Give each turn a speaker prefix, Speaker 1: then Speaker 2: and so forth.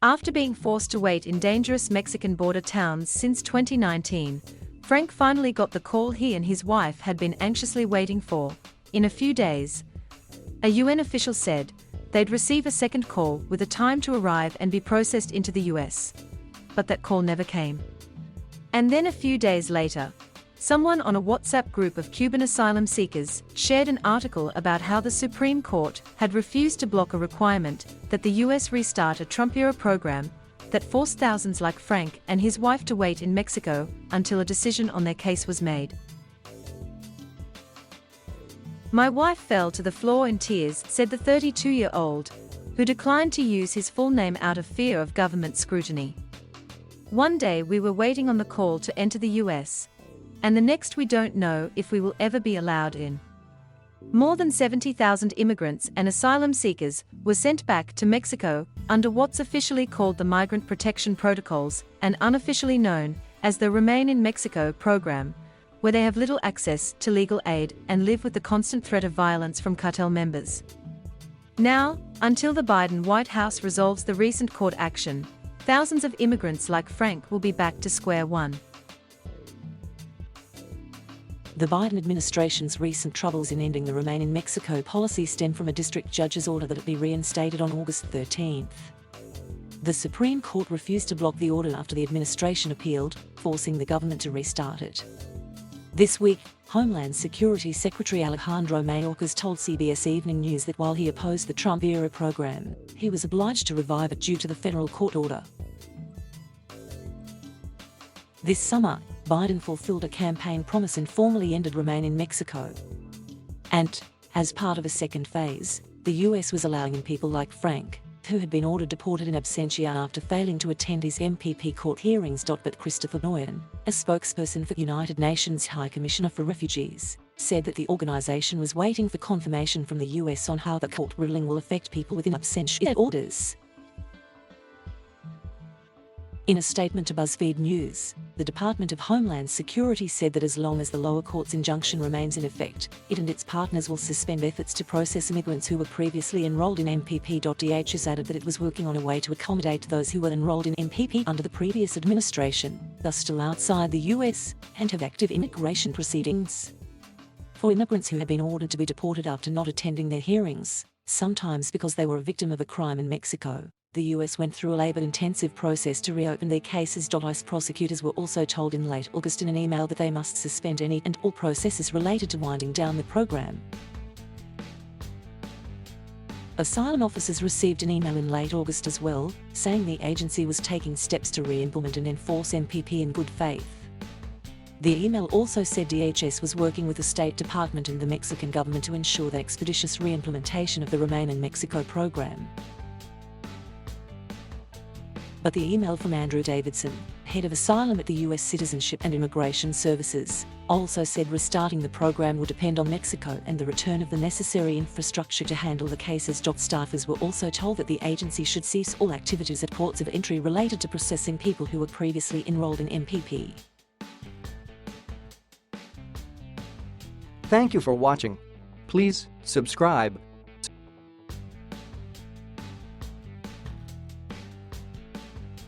Speaker 1: After being forced to wait in dangerous Mexican border towns since 2019, Frank finally got the call he and his wife had been anxiously waiting for. In a few days, a UN official said they'd receive a second call with a time to arrive and be processed into the US. But that call never came. And then a few days later, someone on a WhatsApp group of Cuban asylum seekers shared an article about how the Supreme Court had refused to block a requirement that the US restart a Trump-era program that forced thousands like Frank and his wife to wait in Mexico until a decision on their case was made. "My wife fell to the floor in tears," said the 32-year-old, who declined to use his full name out of fear of government scrutiny. "One day we were waiting on the call to enter the US. And the next we don't know if we will ever be allowed in." More than 70,000 immigrants and asylum seekers were sent back to Mexico under what's officially called the Migrant Protection Protocols and unofficially known as the Remain in Mexico program, where they have little access to legal aid and live with the constant threat of violence from cartel members. Now, until the Biden White House resolves the recent court action, thousands of immigrants like Frank will be back to square one.
Speaker 2: The Biden administration's recent troubles in ending the Remain in Mexico policy stem from a district judge's order that it be reinstated on August 13th. The Supreme Court refused to block the order after the administration appealed, forcing the government to restart it. This week, Homeland Security Secretary Alejandro Mayorkas told CBS Evening News that while he opposed the Trump-era program, he was obliged to revive it due to the federal court order. This summer, Biden fulfilled a campaign promise and formally ended Remain in Mexico. And, as part of a second phase, the US was allowing in people like Frank, who had been ordered deported in absentia after failing to attend his MPP court hearings. But Christopher Noyan, a spokesperson for United Nations High Commissioner for Refugees, said that the organization was waiting for confirmation from the US on how the court ruling will affect people within absentia orders. In a statement to BuzzFeed News, the Department of Homeland Security said that as long as the lower court's injunction remains in effect, it and its partners will suspend efforts to process immigrants who were previously enrolled in MPP. DHS added that it was working on a way to accommodate those who were enrolled in MPP under the previous administration, thus still outside the US, and have active immigration proceedings. For immigrants who had been ordered to be deported after not attending their hearings, sometimes because they were a victim of a crime in Mexico, the US went through a labor-intensive process to reopen their cases. ICE prosecutors were also told in late August in an email that they must suspend any and all processes related to winding down the program. Asylum officers received an email in late August as well, saying the agency was taking steps to re-implement and enforce MPP in good faith. The email also said DHS was working with the State Department and the Mexican government to ensure the expeditious re-implementation of the Remain in Mexico program. But the email from Andrew Davidson, head of asylum at the US Citizenship and Immigration Services, also said restarting the program will depend on Mexico and the return of the necessary infrastructure to handle the cases. Staffers were also told that the agency should cease all activities at ports of entry related to processing people who were previously enrolled in MPP.
Speaker 3: Thank you for watching. Please subscribe